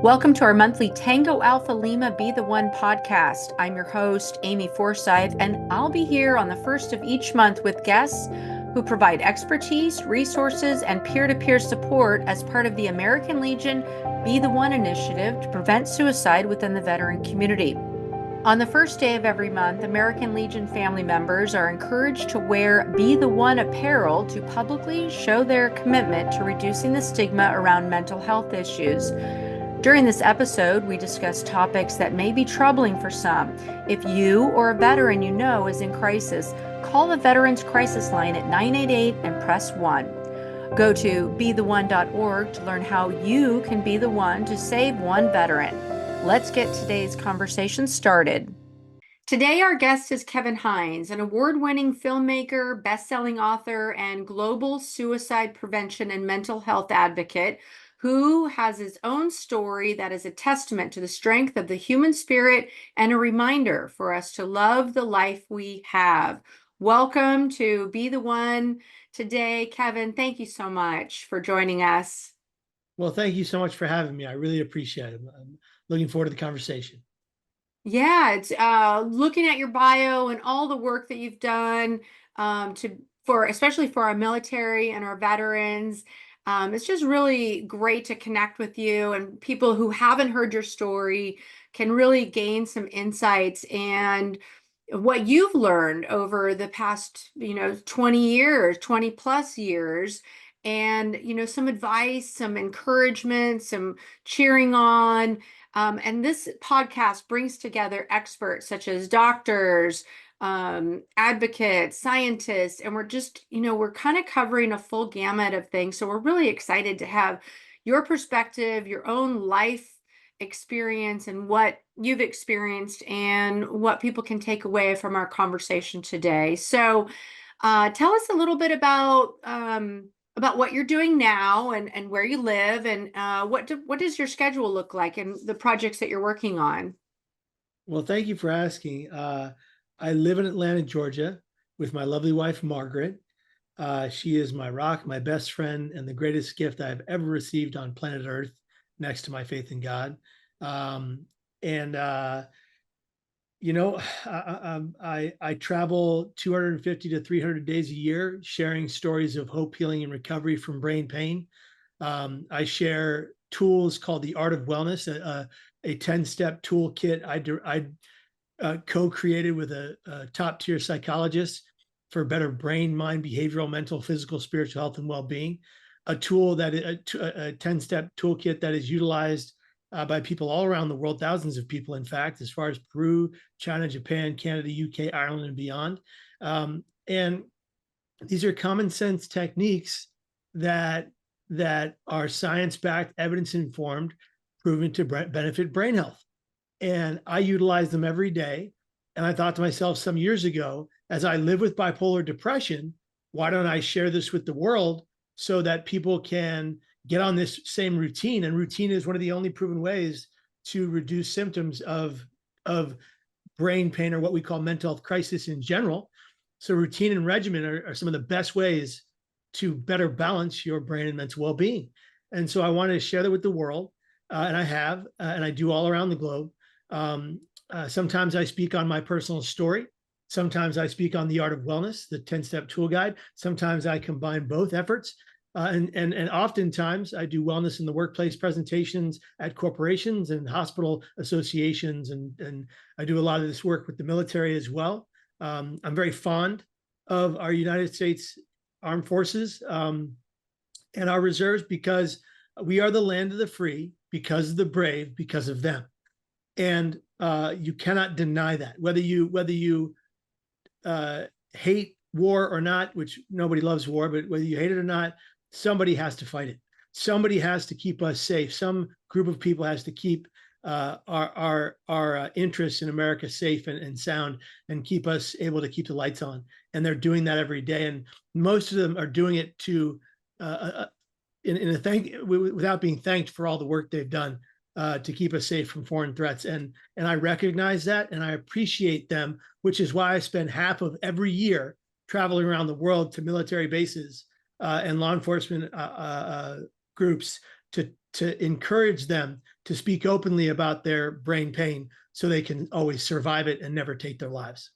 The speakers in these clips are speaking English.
Welcome to our monthly Tango Alpha Lima Be the One podcast. I'm your host, Amy Forsythe, and I'll be here on the first of each month with guests who provide expertise, resources, and peer-to-peer support as part of the American Legion Be the One initiative to prevent suicide within the veteran community. On the first day of every month, American Legion family members are encouraged to wear Be the One apparel to publicly show their commitment to reducing the stigma around mental health issues. During this episode, we discuss topics that may be troubling for some. If you or a veteran you know is in crisis, call the Veterans Crisis Line at 988 and press 1. Go to betheone.org to learn how you can be the one to save one veteran. Let's get today's conversation started. Today, our guest is Kevin Hines, an award-winning filmmaker, best-selling author, and global suicide prevention and mental health advocate who has his own story that is a testament to the strength of the human spirit and a reminder for us to love the life we have. Welcome to Be the One today, Kevin. Thank you so much for joining us. Well, thank you so much for having me. I really appreciate it. I'm looking forward to the conversation. Yeah, it's looking at your bio and all the work that you've done especially for our military and our veterans. It's just really great to connect with you, and people who haven't heard your story can really gain some insights and what you've learned over the past, 20 years, 20 plus years, and, some advice, some encouragement, some cheering on. And this podcast brings together experts such as doctors, advocates, scientists, and we're kind of covering a full gamut of things. So we're really excited to have your perspective, your own life experience, and what you've experienced, and what people can take away from our conversation today. So tell us a little bit about what you're doing now, and where you live, and what does your schedule look like and the projects that you're working on? Well, thank you for asking. I live in Atlanta, Georgia, with my lovely wife, Margaret. She is my rock, my best friend, and the greatest gift I've ever received on planet Earth, next to my faith in God. And I travel 250 to 300 days a year, sharing stories of hope, healing, and recovery from brain pain. I share tools called the Art of Wellness, a 10-step toolkit I co-created with a top-tier psychologist for better brain, mind, behavioral, mental, physical, spiritual health, and well-being. A 10-step toolkit that is utilized by people all around the world, thousands of people, in fact, as far as Peru, China, Japan, Canada, UK, Ireland, and beyond. And these are common sense techniques that are science-backed, evidence-informed, proven to benefit brain health. And I utilize them every day. And I thought to myself some years ago, as I live with bipolar depression, why don't I share this with the world so that people can get on this same routine? And routine is one of the only proven ways to reduce symptoms of brain pain, or what we call mental health crisis in general. So routine and regimen are some of the best ways to better balance your brain and mental well-being. And so I wanted to share that with the world, and I have, and I do all around the globe. Sometimes I speak on my personal story. Sometimes I speak on the Art of Wellness, the 10-step tool guide. Sometimes I combine both efforts. And oftentimes I do wellness in the workplace presentations at corporations and hospital associations. And I do a lot of this work with the military as well. I'm very fond of our United States Armed Forces and our reserves, because we are the land of the free, because of the brave, because of them. And you cannot deny that, whether you hate war or not, which nobody loves war, but whether you hate it or not, somebody has to fight it. Somebody has to keep us safe. Some group of people has to keep our interests in America safe and sound, and keep us able to keep the lights on. And they're doing that every day. And most of them are doing it without being thanked for all the work they've done to keep us safe from foreign threats. And I recognize that, and I appreciate them, which is why I spend half of every year traveling around the world to military bases and law enforcement groups to to encourage them to speak openly about their brain pain so they can always survive it and never take their lives.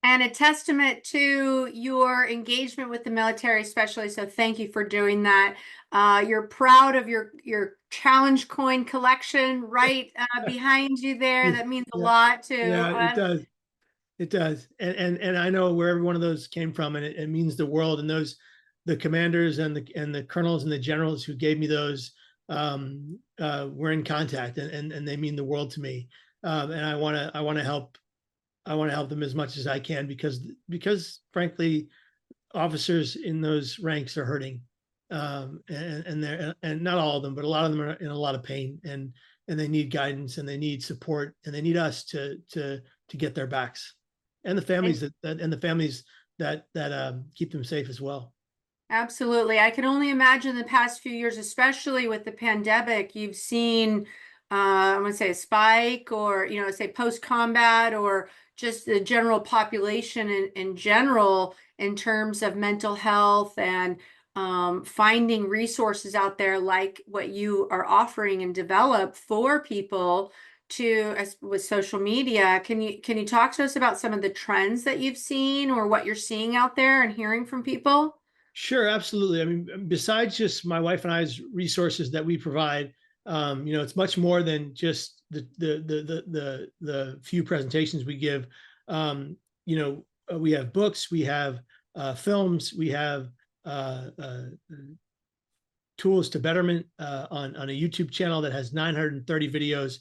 And a testament to your engagement with the military, especially. So thank you for doing that. You're proud of your challenge coin collection right behind you there. That means a Yeah, lot to yeah, it us. does. It does. And I know where every one of those came from, and it means the world. And those, the commanders and the colonels and the generals who gave me those, we're in contact, and they mean the world to me. And I want to help. I want to help them as much as I can, because frankly, officers in those ranks are hurting, and they're, and not all of them, but a lot of them are in a lot of pain, and they need guidance, and they need support, and they need us to get their backs, and the families that keep them safe as well. Absolutely. I can only imagine the past few years, especially with the pandemic, you've seen, I'm going to say a spike, or, say post-combat, or just the general population in general in terms of mental health, and finding resources out there like what you are offering and develop for people to, as with social media. Can you talk to us about some of the trends that you've seen, or what you're seeing out there and hearing from people? Sure, absolutely. I mean, besides just my wife and I's resources that we provide, it's much more than just the few presentations we give. We have books, we have films, we have tools to betterment on a YouTube channel that has 930 videos,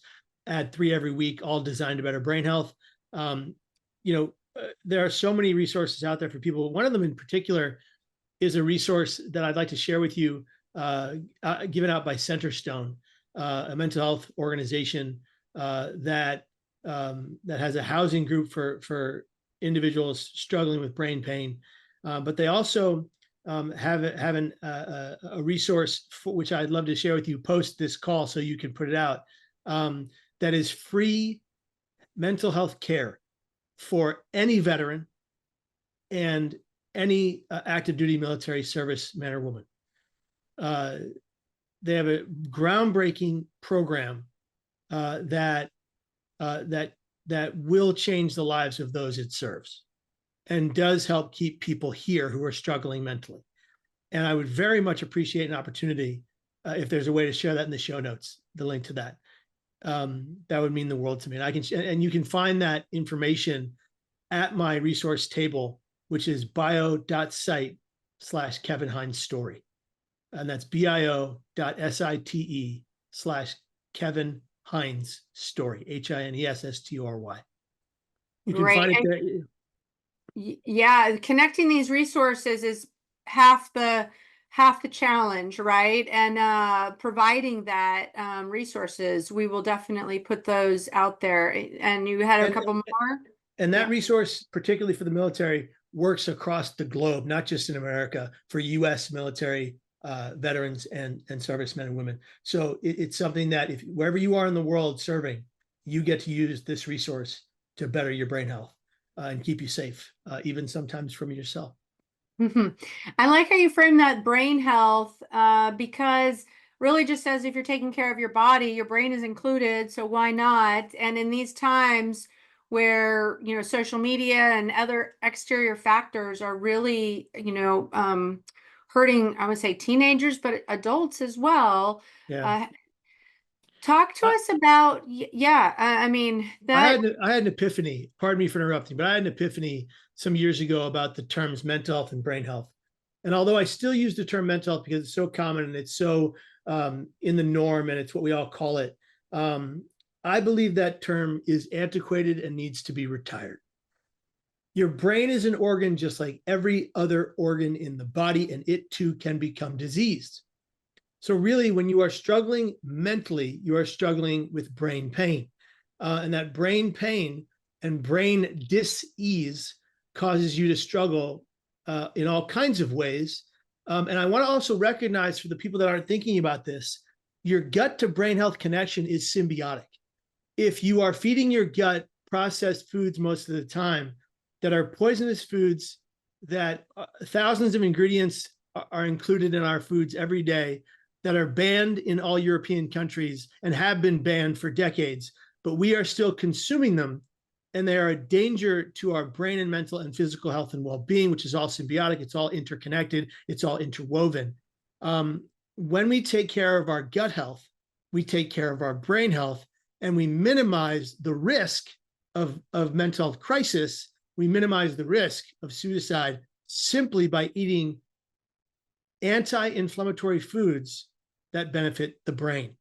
add 3 every week, all designed to better brain health. There are so many resources out there for people. One of them in particular is a resource that I'd like to share with you, given out by Centerstone, a mental health organization that has a housing group for individuals struggling with brain pain. But they also have a resource which I'd love to share with you post this call, so you can put it out, that is free mental health care for any veteran and any active duty military service man or woman. They have a groundbreaking program that will change the lives of those it serves, and does help keep people here who are struggling mentally. And I would very much appreciate an opportunity, if there's a way to share that in the show notes, the link to that. That would mean the world to me. And you can find that information at my resource table, which is bio.site/Kevin Hines story. And that's bio.site/Kevin Hines story, HINESSTORY. You can Great. find it there. Yeah, connecting these resources is half the challenge, right? And providing that resources, we will definitely put those out there. And you had a couple more? And that Yeah. resource, particularly for the military, works across the globe, not just in America, for U.S. military veterans and servicemen and women. So it's something that, if wherever you are in the world serving, you get to use this resource to better your brain health and keep you safe, even sometimes from yourself. I like how you frame that brain health, because really just says if you're taking care of your body, your brain is included, so why not? And in these times where, social media and other exterior factors are really, hurting, I would say teenagers, but adults as well. Yeah. Uh, Talk to us about, yeah, I mean, I that. had an epiphany, pardon me for interrupting, but I had an epiphany some years ago about the terms mental health and brain health. And although I still use the term mental health because it's so common and it's so in the norm, and it's what we all call it, I believe that term is antiquated and needs to be retired. Your brain is an organ just like every other organ in the body, and it too can become diseased. So really, when you are struggling mentally, you are struggling with brain pain. And that brain pain and brain dis-ease causes you to struggle in all kinds of ways. And I want to also recognize, for the people that aren't thinking about this, your gut to brain health connection is symbiotic. If you are feeding your gut processed foods most of the time that are poisonous foods, that thousands of ingredients are included in our foods every day, that are banned in all European countries and have been banned for decades, but we are still consuming them, and they are a danger to our brain and mental and physical health and well-being, which is all symbiotic. It's all interconnected. It's all interwoven. When we take care of our gut health, we take care of our brain health, and we minimize the risk of mental health crisis. We minimize the risk of suicide simply by eating anti-inflammatory foods that benefit the brain.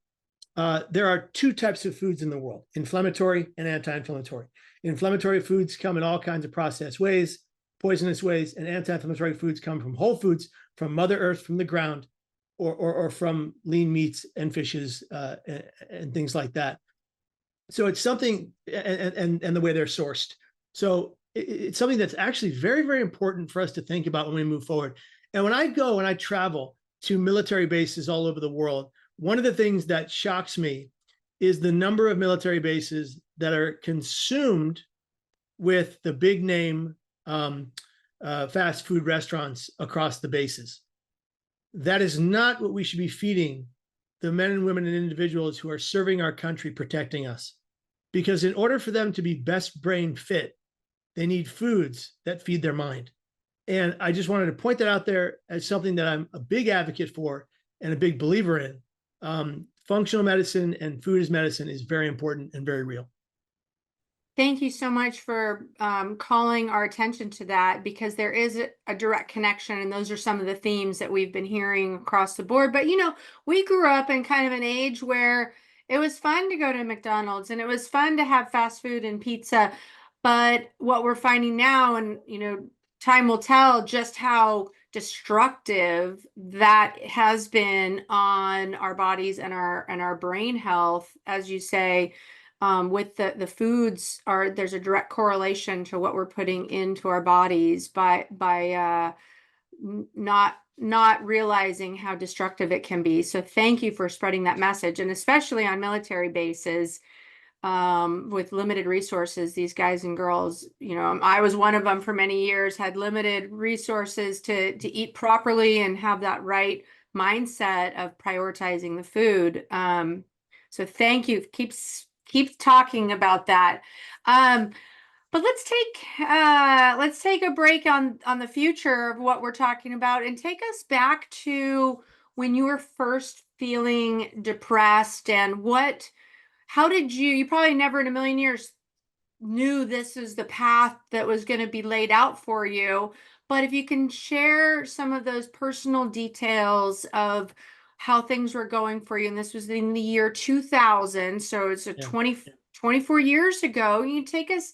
There are two types of foods in the world: inflammatory and anti-inflammatory. Inflammatory foods come in all kinds of processed ways, poisonous ways, and anti-inflammatory foods come from whole foods, from Mother Earth, from the ground, or from lean meats and fishes and things like that. So it's something, and the way they're sourced. So it's something that's actually very, very important for us to think about when we move forward. And when I travel to military bases all over the world, one of the things that shocks me is the number of military bases that are consumed with the big name fast food restaurants across the bases. That is not what we should be feeding the men and women and individuals who are serving our country, protecting us. Because in order for them to be best brain fit, they need foods that feed their mind. And I just wanted to point that out there as something that I'm a big advocate for and a big believer in. Functional medicine and food as medicine is very important and very real. Thank you so much for calling our attention to that, because there is a direct connection, and those are some of the themes that we've been hearing across the board. But, we grew up in kind of an age where it was fun to go to McDonald's and it was fun to have fast food and pizza. But what we're finding now, and, time will tell just how destructive that has been on our bodies and our brain health, as you say. With the foods, there's a direct correlation to what we're putting into our bodies by not realizing how destructive it can be. So thank you for spreading that message, and especially on military bases with limited resources. These guys and girls, I was one of them for many years, had limited resources to eat properly and have that right mindset of prioritizing the food. So thank you. Keep talking about that. But let's take a break on the future of what we're talking about, and take us back to when you were first feeling depressed, and how did you probably never in a million years knew this is the path that was going to be laid out for you. But if you can share some of those personal details of how things were going for you, and this was in the year 2000, so it's 24 years ago. You take us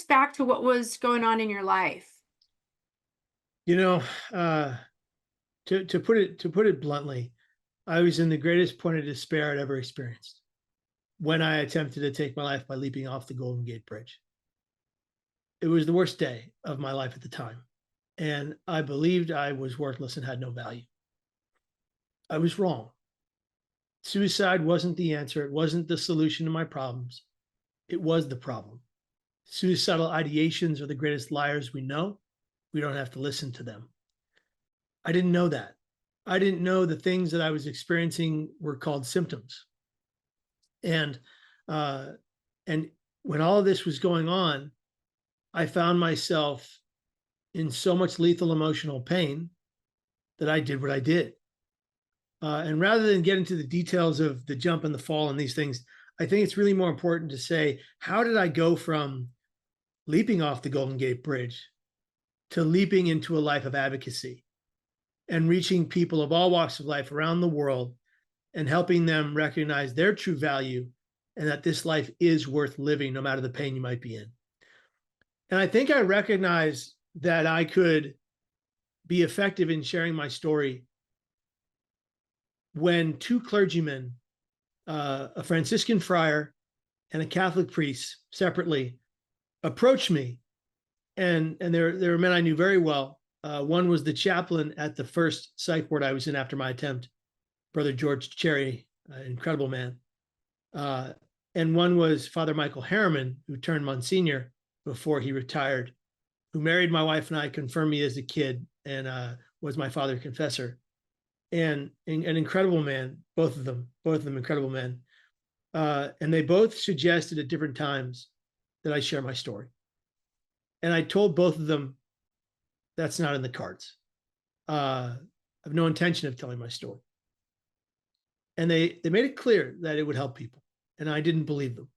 back to what was going on in your life. To put it bluntly, I was in the greatest point of despair I'd ever experienced when I attempted to take my life by leaping off the Golden Gate Bridge. It was the worst day of my life at the time, and I believed I was worthless and had no value. I was wrong. Suicide wasn't the answer. It wasn't the solution to my problems. It was the problem. Suicidal ideations are the greatest liars we know. We don't have to listen to them. I didn't know that. I didn't know the things that I was experiencing were called symptoms. And when all of this was going on, I found myself in so much lethal emotional pain that I did what I did. And rather than get into the details of the jump and the fall and these things, I think it's really more important to say, how did I go from leaping off the Golden Gate Bridge to leaping into a life of advocacy and reaching people of all walks of life around the world and helping them recognize their true value and that this life is worth living no matter the pain you might be in. And I think I recognized that I could be effective in sharing my story when two clergymen, a Franciscan friar and a Catholic priest separately, approached me. And they were men I knew very well. One was the chaplain at the first psych ward I was in after my attempt, Brother George Cherry, an incredible man. And one was Father Michael Harriman, who turned Monsignor before he retired, who married my wife and I, confirmed me as a kid, and was my father confessor. and an incredible man, both of them incredible men. And they both suggested at different times that I share my story. And I told both of them that's not in the cards. I have no intention of telling my story. And they made it clear that it would help people. And I didn't believe them.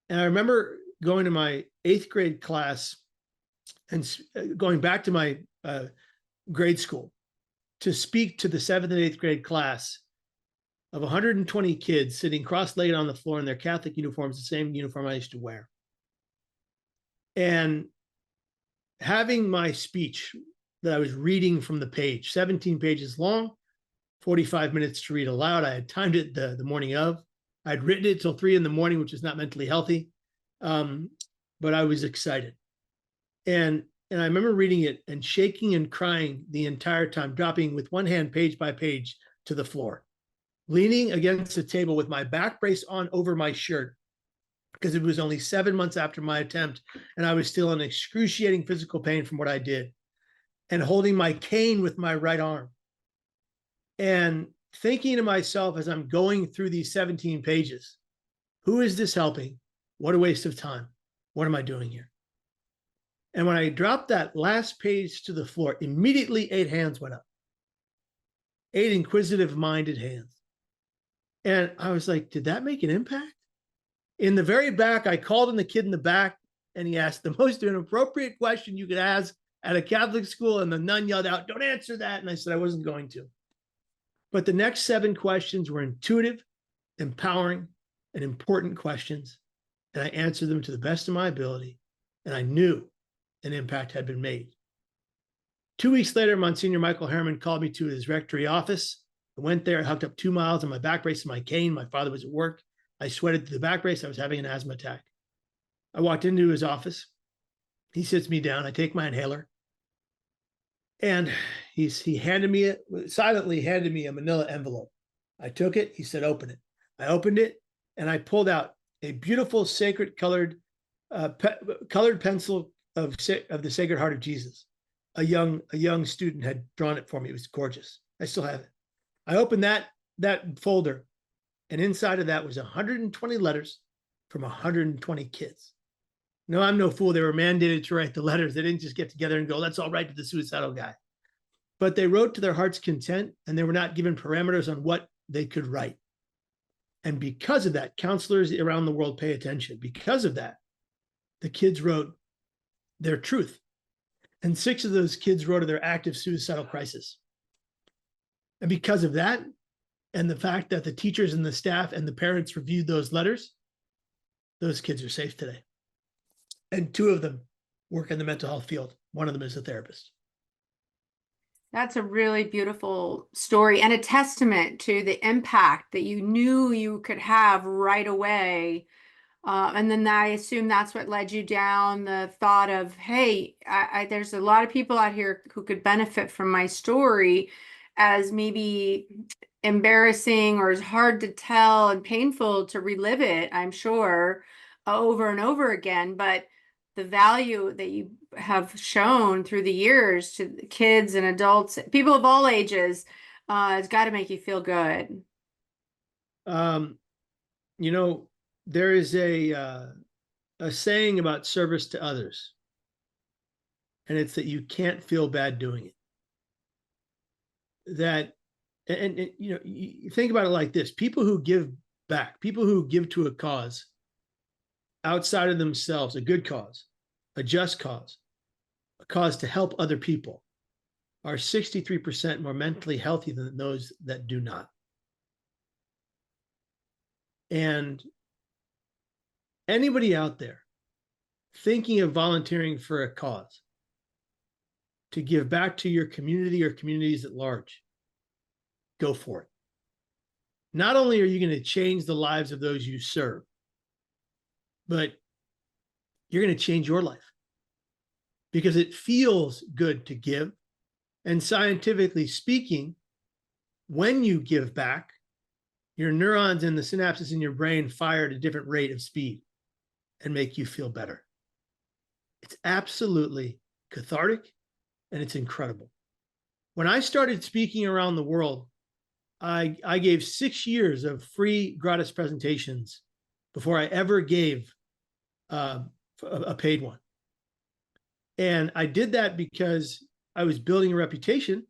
And I remember going to my 8th grade class and going back to my grade school to speak to the 7th and 8th grade class of 120 kids sitting cross-legged on the floor in their Catholic uniforms, the same uniform I used to wear. And having my speech that I was reading from the page, 17 pages long, 45 minutes to read aloud. I had timed it the morning of. I'd written it till 3 a.m, which is not mentally healthy. But I was excited. And I remember reading it and shaking and crying the entire time, dropping with one hand page by page to the floor, leaning against the table with my back brace on over my shirt, because it was only 7 months after my attempt and I was still in excruciating physical pain from what I did, and holding my cane with my right arm and thinking to myself as I'm going through these 17 pages, who is this helping? What a waste of time. What am I doing here? And when I dropped that last page to the floor, immediately 8 hands went up. 8 inquisitive-minded hands. And I was like, did that make an impact? In the very back, I called in the kid in the back, and he asked the most inappropriate question you could ask at a Catholic school, and the nun yelled out, "Don't answer that." And I said I wasn't going to. But the next 7 questions were intuitive, empowering, and important questions. And I answered them to the best of my ability. And I knew an impact had been made. 2 weeks later, Monsignor Michael Harriman called me to his rectory office. I went there, hooked up 2 miles on my back brace and my cane. My father was at work. I sweated through the back brace. I was having an asthma attack. I walked into his office. He sits me down. I take my inhaler. And he silently handed me a manila envelope. I took it. He said, "Open it." I opened it, and I pulled out a beautiful sacred colored pencil of the Sacred Heart of Jesus. A young student had drawn it for me. It was gorgeous. I still have it. I opened that folder, and inside of that was 120 letters from 120 kids. No, I'm no fool. They were mandated to write the letters. They didn't just get together and go, "Let's all write to the suicidal guy." But they wrote to their heart's content, and they were not given parameters on what they could write. And because of that, counselors around the world pay attention. Because of that, the kids wrote their truth. And 6 of those kids wrote of their active suicidal crisis. And because of that, and the fact that the teachers and the staff and the parents reviewed those letters, those kids are safe today. And 2 of them work in the mental health field. One of them is a therapist. That's a really beautiful story and a testament to the impact that you knew you could have right away. And then I assume that's what led you down the thought of, hey, there's a lot of people out here who could benefit from my story, as maybe embarrassing or as hard to tell and painful to relive it, I'm sure, over and over again. But the value that you have shown through the years to kids and adults, people of all ages, it's got to make you feel good. There is a saying about service to others, and it's that you can't feel bad doing it. You think about it like this: people who give back, people who give to a cause outside of themselves, a good cause, a just cause, a cause to help other people, are 63% more mentally healthy than those that do not. And anybody out there thinking of volunteering for a cause to give back to your community or communities at large, go for it. Not only are you going to change the lives of those you serve, but you're going to change your life, because it feels good to give. And scientifically speaking, when you give back, your neurons and the synapses in your brain fire at a different rate of speed and make you feel better. It's absolutely cathartic, and it's incredible. When I started speaking around the world, I gave 6 years of free gratis presentations before I ever gave a paid one. And I did that because I was building a reputation,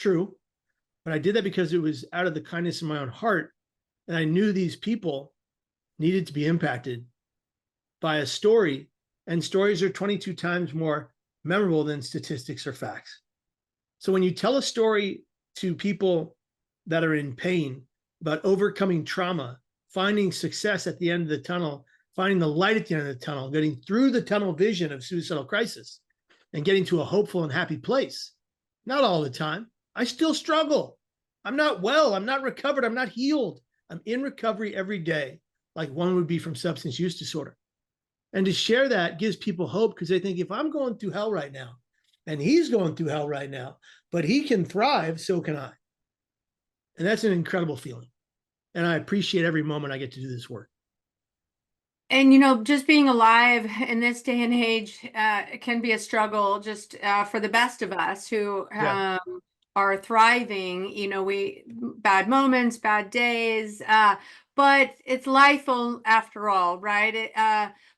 true, but I did that because it was out of the kindness of my own heart. And I knew these people needed to be impacted by a story, and stories are 22 times more memorable than statistics or facts. So when you tell a story to people that are in pain about overcoming trauma, finding success at the end of the tunnel, finding the light at the end of the tunnel, getting through the tunnel vision of suicidal crisis, and getting to a hopeful and happy place, not all the time. I still struggle. I'm not well. I'm not recovered. I'm not healed. I'm in recovery every day, like one would be from substance use disorder. And to share that gives people hope, because they think, if I'm going through hell right now, and he's going through hell right now, but he can thrive, so can I. And that's an incredible feeling. And I appreciate every moment I get to do this work. And, just being alive in this day and age can be a struggle just for the best of us who Yeah. are thriving. We bad moments, bad days, but it's life after all, right?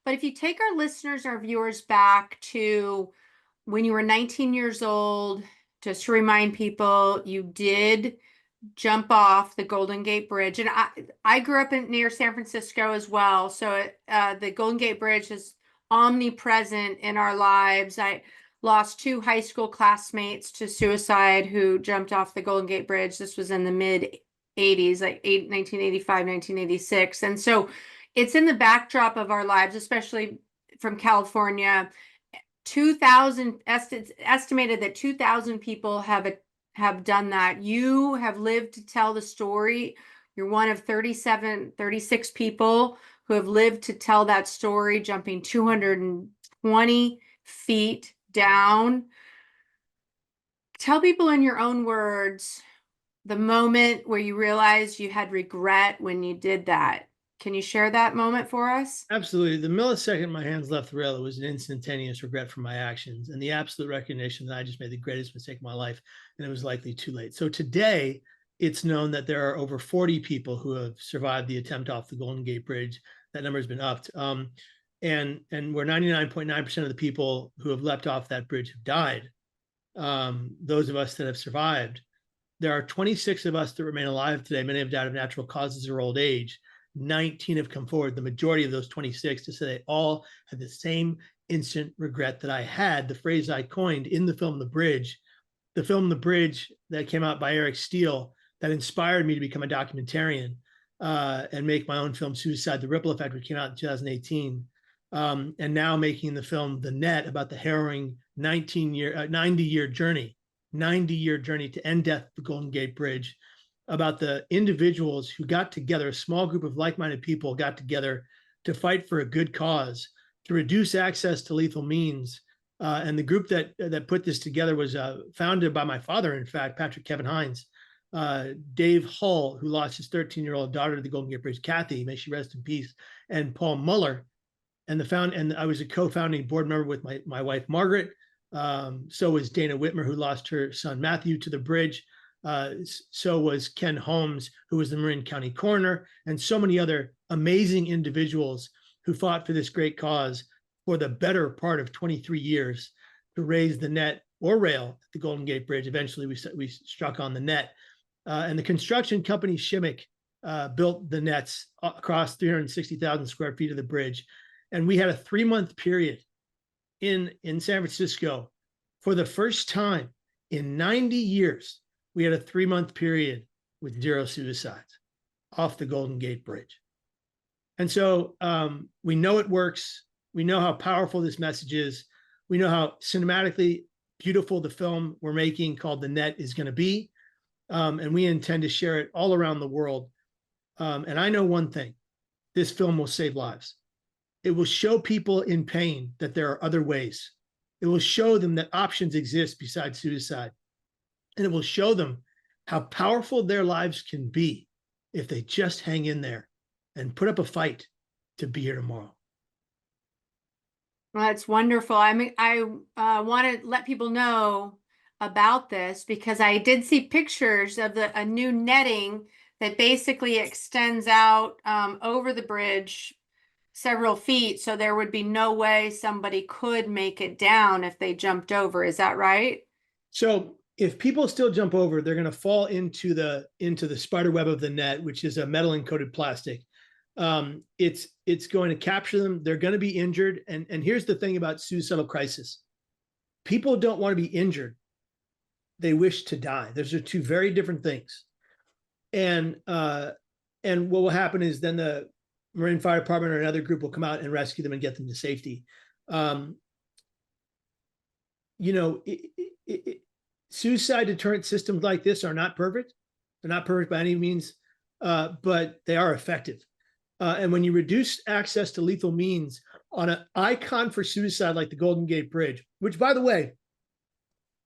But if you take our listeners, our viewers back to when you were 19 years old, just to remind people, you did jump off the Golden Gate Bridge. And I grew up near San Francisco as well. So the Golden Gate Bridge is omnipresent in our lives. I lost 2 high school classmates to suicide who jumped off the Golden Gate Bridge. This was in the mid 80s, like 1985, 1986. And so it's in the backdrop of our lives, especially from California. 2,000 estimated that 2,000 people have done that. You have lived to tell the story. You're one of 36 people who have lived to tell that story, jumping 220 feet down. Tell people in your own words the moment where you realized you had regret when you did that. Can you share that moment for us? Absolutely. The millisecond my hands left the rail, it was an instantaneous regret for my actions and the absolute recognition that I just made the greatest mistake of my life, and it was likely too late. So today, it's known that there are over 40 people who have survived the attempt off the Golden Gate Bridge. That number has been upped. And where 99.9% of the people who have leapt off that bridge have died, those of us that have survived, there are 26 of us that remain alive today. Many have died of natural causes or old age. 19 have come forward, the majority of those 26, to say they all had the same instant regret that I had. The phrase I coined in the film The Bridge that came out by Eric Steele, that inspired me to become a documentarian and make my own film Suicide, The Ripple Effect, which came out in 2018. And now making the film The Net, about the harrowing 90-year journey to end death at the Golden Gate Bridge, about the individuals who got together, a small group of like-minded people got together to fight for a good cause, to reduce access to lethal means. And the group that put this together was founded by my father, in fact, Patrick Kevin Hines, Dave Hull, who lost his 13-year-old daughter to the Golden Gate Bridge, Kathy, may she rest in peace, and Paul Muller. And I was a co-founding board member with my wife, Margaret. So was Dana Whitmer, who lost her son, Matthew, to the bridge. So was Ken Holmes, who was the Marin County coroner, and so many other amazing individuals who fought for this great cause for the better part of 23 years to raise the net or rail at the Golden Gate Bridge. Eventually, we struck on the net. And the construction company Shimmick built the nets across 360,000 square feet of the bridge. And we had a 3-month period in San Francisco. For the first time in 90 years, we had a 3-month period with 0 suicides off the Golden Gate Bridge. And so we know it works. We know how powerful this message is. We know how cinematically beautiful the film we're making called The Net is going to be. And we intend to share it all around the world. And I know one thing: this film will save lives. It will show people in pain that there are other ways. It will show them that options exist besides suicide. And it will show them how powerful their lives can be if they just hang in there and put up a fight to be here tomorrow. Well, that's wonderful. I want to let people know about this because I did see pictures of a new netting that basically extends out over the bridge several feet, so there would be no way somebody could make it down if they jumped over. Is that right? So if people still jump over, they're going to fall into the spider web of the net, which is a metal encoded plastic. It's going to capture them. They're going to be injured. And here's the thing about suicidal crisis: people don't want to be injured; they wish to die. Those are two very different things. And what will happen is then the Marine Fire Department or another group will come out and rescue them and get them to safety. Um, you know, suicide deterrent systems like this are not perfect. They're not perfect by any means, but they are effective. And when you reduce access to lethal means on an icon for suicide like the Golden Gate Bridge, which, by the way,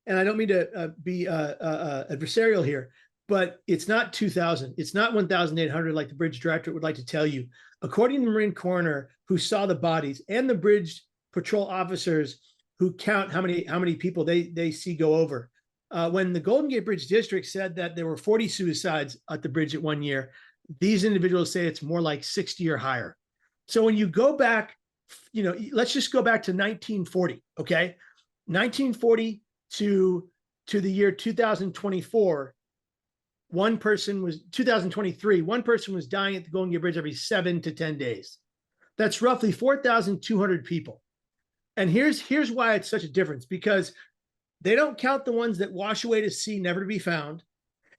and I don't mean to be adversarial here, but it's not 2,000. It's not 1,800 like the bridge directorate would like to tell you. According to the Marine coroner who saw the bodies and the bridge patrol officers who count how many people they see go over, when the Golden Gate Bridge District said that there were 40 suicides at the bridge at one year, these individuals say it's more like 60 or higher. So when you go back, let's just go back to 1940, okay? 1940 to the year 2024, 2023, one person was dying at the Golden Gate Bridge every 7 to 10 days. That's roughly 4,200 people. And here's why it's such a difference, because they don't count the ones that wash away to sea, never to be found.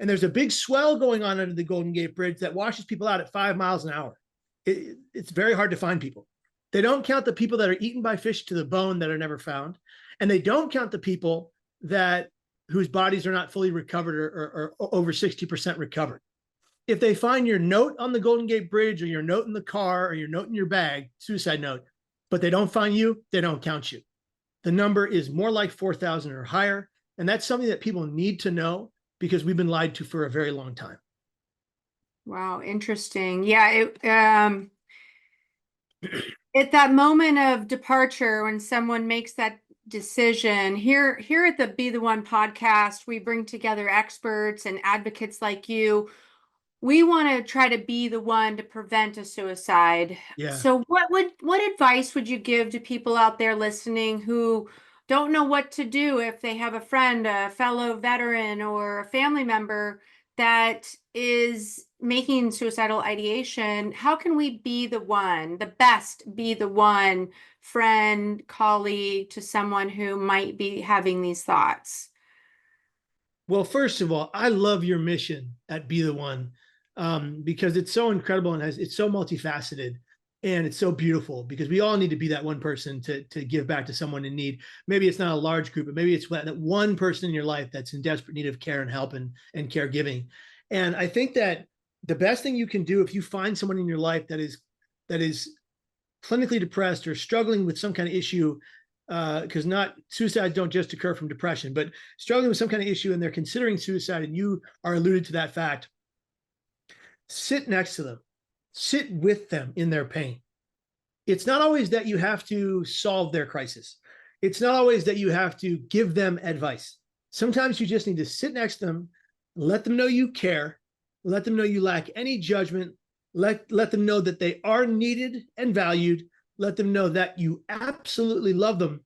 And there's a big swell going on under the Golden Gate Bridge that washes people out at 5 miles an hour. It's very hard to find people. They don't count the people that are eaten by fish to the bone that are never found. And they don't count the people whose bodies are not fully recovered or over 60% recovered. If they find your note on the Golden Gate Bridge or your note in the car or your note in your bag, suicide note, but they don't find you, they don't count you. The number is more like 4,000 or higher. And that's something that people need to know because we've been lied to for a very long time. Wow, interesting. Yeah, at that moment of departure, when someone makes that decision, here at the Be the One podcast, we bring together experts and advocates like you. We want to try to be the one to prevent a suicide. Yeah. So what advice would you give to people out there listening who don't know what to do if they have a friend, a fellow veteran, or a family member that is making suicidal ideation? How can we be the one, the best be the one friend, colleague to someone who might be having these thoughts? Well, first of all, I love your mission at Be the One, because it's so incredible and it's so multifaceted and it's so beautiful, because we all need to be that one person to give back to someone in need. Maybe it's not a large group, but maybe it's that one person in your life that's in desperate need of care and help and caregiving. And I think that the best thing you can do if you find someone in your life that is clinically depressed or struggling with some kind of issue, because not suicides don't just occur from depression, but struggling with some kind of issue and they're considering suicide and you are alluded to that fact, sit next to them, sit with them in their pain. It's not always that you have to solve their crisis. It's not always that you have to give them advice. Sometimes you just need to sit next to them, let them know you care, let them know you lack any judgment, let them know that they are needed and valued, let them know that you absolutely love them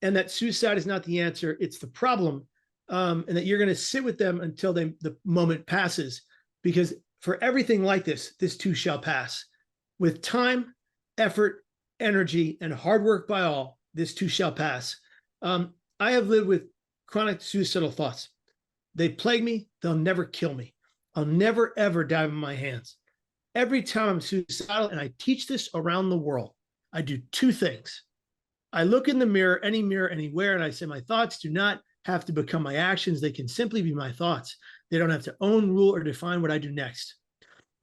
and that suicide is not the answer, it's the problem, and that you're going to sit with them until the moment passes. Because for everything like this too shall pass. With time, effort, energy, and hard work by all, this too shall pass. I have lived with chronic suicidal thoughts. They plague me. They'll never kill me. I'll never, ever die in my hands. Every time I'm suicidal, and I teach this around the world, I do two things. I look in the mirror, anywhere, and I say, my thoughts do not have to become my actions. They can simply be my thoughts. They don't have to own, rule, or define what I do next.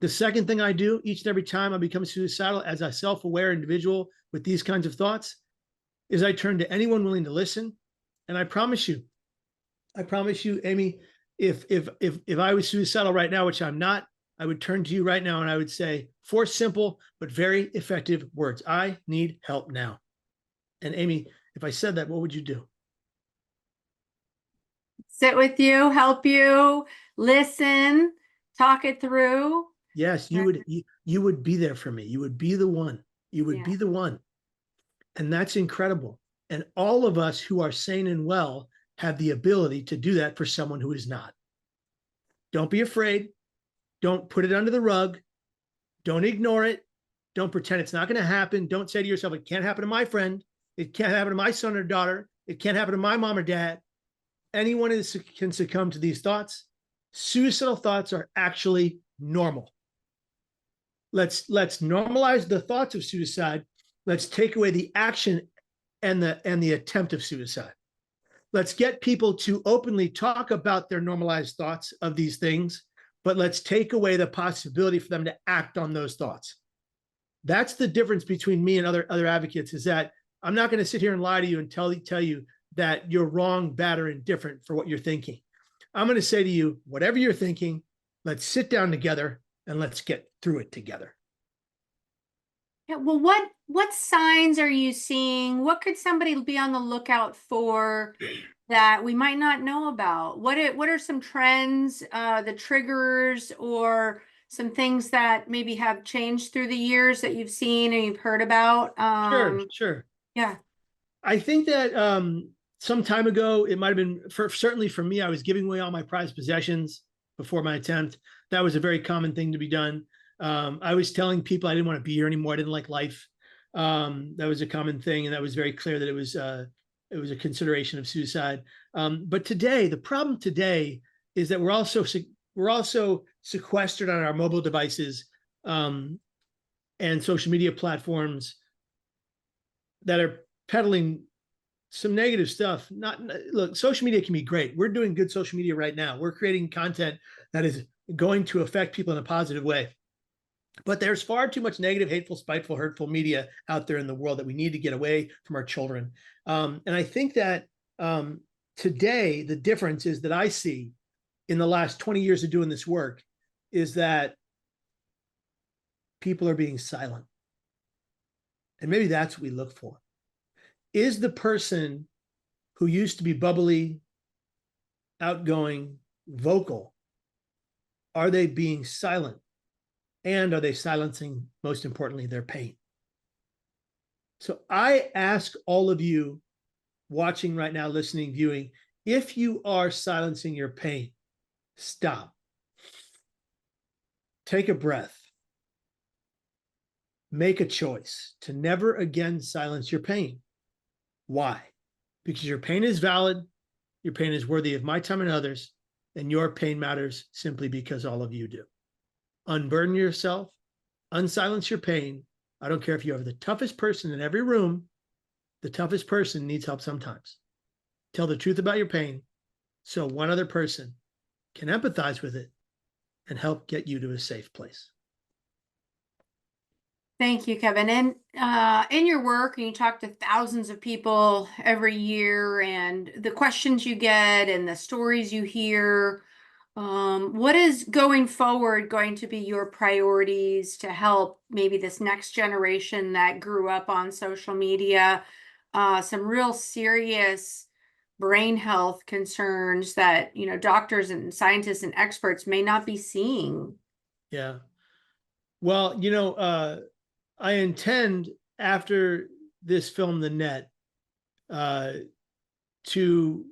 The second thing I do each and every time I become suicidal as a self-aware individual with these kinds of thoughts is I turn to anyone willing to listen. And I promise you, Amy, if I was suicidal right now, which I'm not, I would turn to you right now and I would say 4 simple but very effective words. I need help now. And Amy, if I said that, what would you do? sit with you, help you, listen, talk it through. Yes, you would be there for me. You would be the one. You would Yeah. be the one. And that's incredible. And all of us who are sane and well have the ability to do that for someone who is not. Don't be afraid. Don't put it under the rug. Don't ignore it. Don't pretend it's not going to happen. Don't say to yourself, it can't happen to my friend. It can't happen to my son or daughter. It can't happen to my mom or dad. Anyone can succumb to these thoughts. Suicidal thoughts are actually normal. Let's normalize the thoughts of suicide. Let's take away the action and the attempt of suicide. Let's get people to openly talk about their normalized thoughts of these things, but let's take away the possibility for them to act on those thoughts. That's the difference between me and other advocates, is that I'm not going to sit here and lie to you and tell you that you're wrong, bad, or indifferent for what you're thinking. I'm going to say to you, whatever you're thinking, let's sit down together and let's get through it together. Yeah, well, what signs are you seeing? What could somebody be on the lookout for that we might not know about? What are some trends, the triggers, or some things that maybe have changed through the years that you've seen and you've heard about? Sure. Yeah. I think that some time ago, it might have been, certainly for me, I was giving away all my prized possessions before my attempt. That was a very common thing to be done. I was telling people I didn't want to be here anymore. I didn't like life. That was a common thing, and that was very clear that it was a consideration of suicide. But today, the problem today is that we're also sequestered on our mobile devices and social media platforms that are peddling some negative stuff. Look, social media can be great. We're doing good social media right now. We're creating content that is going to affect people in a positive way. But there's far too much negative, hateful, spiteful, hurtful media out there in the world that we need to get away from our children. And I think that today, the difference is that I see in the last 20 years of doing this work is that people are being silent. And maybe that's what we look for. Is the person who used to be bubbly, outgoing, vocal, are they being silent? And are they silencing, most importantly, their pain? So I ask all of you watching right now, listening, viewing, if you are silencing your pain, stop. Take a breath. Make a choice to never again silence your pain. Why? Because your pain is valid, your pain is worthy of my time and others, and your pain matters simply because all of you do. Unburden yourself, unsilence your pain. I don't care if you are the toughest person in every room, the toughest person needs help sometimes. Tell the truth about your pain so one other person can empathize with it and help get you to a safe place. Thank you, Kevin. And in your work, you talk to thousands of people every year, and the questions you get and the stories you hear. What is going forward going to be your priorities to help maybe this next generation that grew up on social media, some real serious brain health concerns that, doctors and scientists and experts may not be seeing? Yeah. Well, I intend after this film, The Net, to,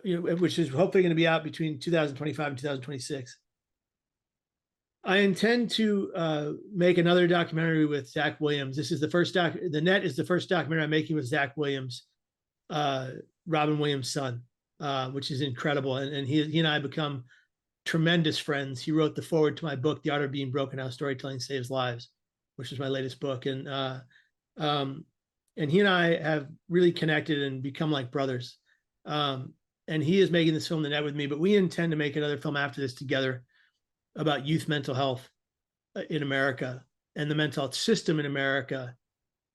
which is hopefully going to be out between 2025 and 2026. I intend to make another documentary with Zach Williams. This is the first The Net is the first documentary I'm making with Zach Williams, Robin Williams' son, which is incredible. And he and I become tremendous friends. He wrote the foreword to my book, The Art of Being Broken: How Storytelling Saves Lives, which is my latest book. And he and I have really connected and become like brothers. And he is making this film, The Net, with me, but we intend to make another film after this together about youth mental health in America and the mental health system in America.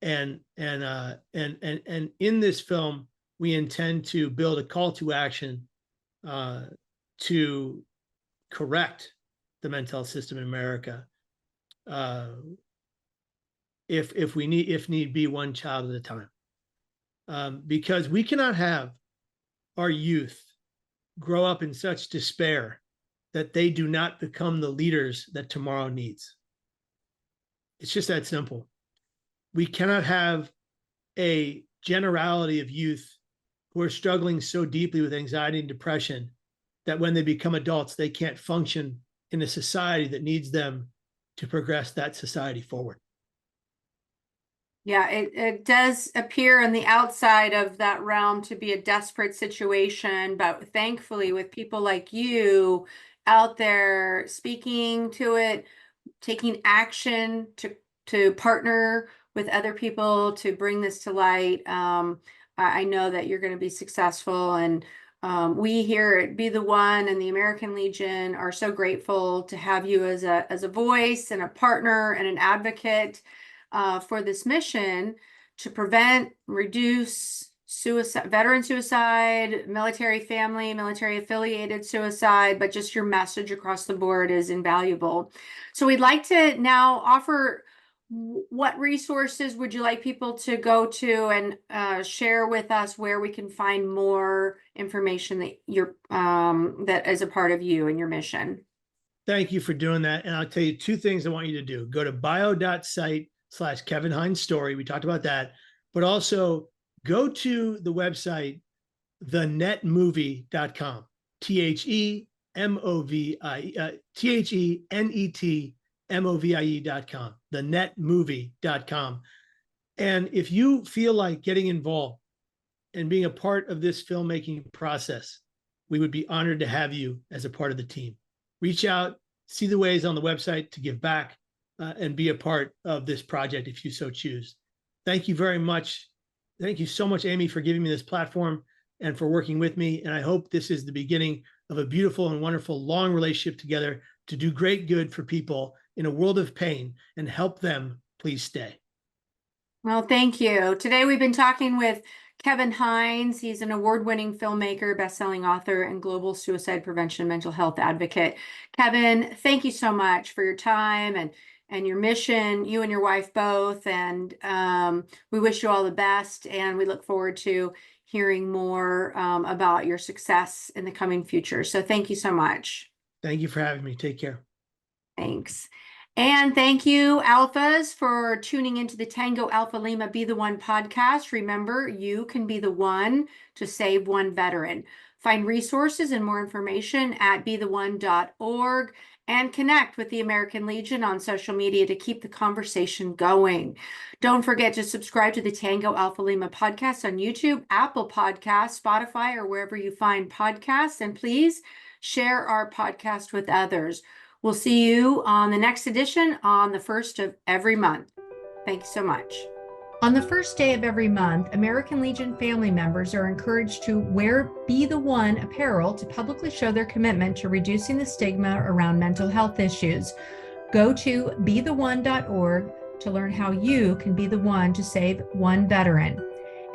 And in this film, we intend to build a call to action to correct the mental health system in America. If need be, one child at a time, because we cannot have our youth grow up in such despair that they do not become the leaders that tomorrow needs. It's just that simple. We cannot have a generality of youth who are struggling so deeply with anxiety and depression that when they become adults, they can't function in a society that needs them to progress that society forward. Yeah, it does appear on the outside of that realm to be a desperate situation, but thankfully with people like you out there speaking to it, taking action to partner with other people to bring this to light, I know that you're going to be successful. And we here at Be the One and the American Legion are so grateful to have you as a voice and a partner and an advocate for this mission to prevent, reduce suicide, veteran suicide, military family, military affiliated suicide, but just your message across the board is invaluable. So we'd like to now offer, what resources would you like people to go to and share with us where we can find more information that you're that is a part of you and your mission? Thank you for doing that. And I'll tell you two things I want you to do. Go to bio.site/Kevin Hines story. We talked about that, but also go to the website, thenetmovie.com, thenetmovie.com, thenetmovie.com. And if you feel like getting involved and being a part of this filmmaking process, we would be honored to have you as a part of the team. Reach out, see the ways on the website to give back and be a part of this project if you so choose. Thank you very much. Thank you so much, Amy, for giving me this platform and for working with me. And I hope this is the beginning of a beautiful and wonderful long relationship together to do great good for people in a world of pain and help them please stay. Well, thank you. Today we've been talking with Kevin Hines. He's an award-winning filmmaker, best-selling author, and global suicide prevention mental health advocate. Kevin, thank you so much for your time and your mission, you and your wife both. And we wish you all the best. And we look forward to hearing more about your success in the coming future. So thank you so much. Thank you for having me. Take care. Thanks. And thank you, Alphas, for tuning into the Tango Alpha Lima Be the One podcast. Remember, you can be the one to save one veteran. Find resources and more information at betheone.org and connect with the American Legion on social media to keep the conversation going. Don't forget to subscribe to the Tango Alpha Lima podcast on YouTube, Apple Podcasts, Spotify, or wherever you find podcasts. And please share our podcast with others. We'll see you on the next edition on the first of every month. Thanks so much. On the first day of every month, American Legion family members are encouraged to wear Be the One apparel to publicly show their commitment to reducing the stigma around mental health issues. Go to betheone.org to learn how you can be the one to save one veteran.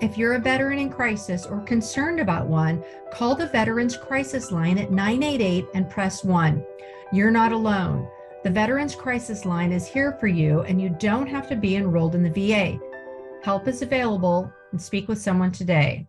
If you're a veteran in crisis or concerned about one, call the Veterans Crisis Line at 988 and press 1. You're not alone. The Veterans Crisis Line is here for you, and you don't have to be enrolled in the VA. Help is available, and speak with someone today.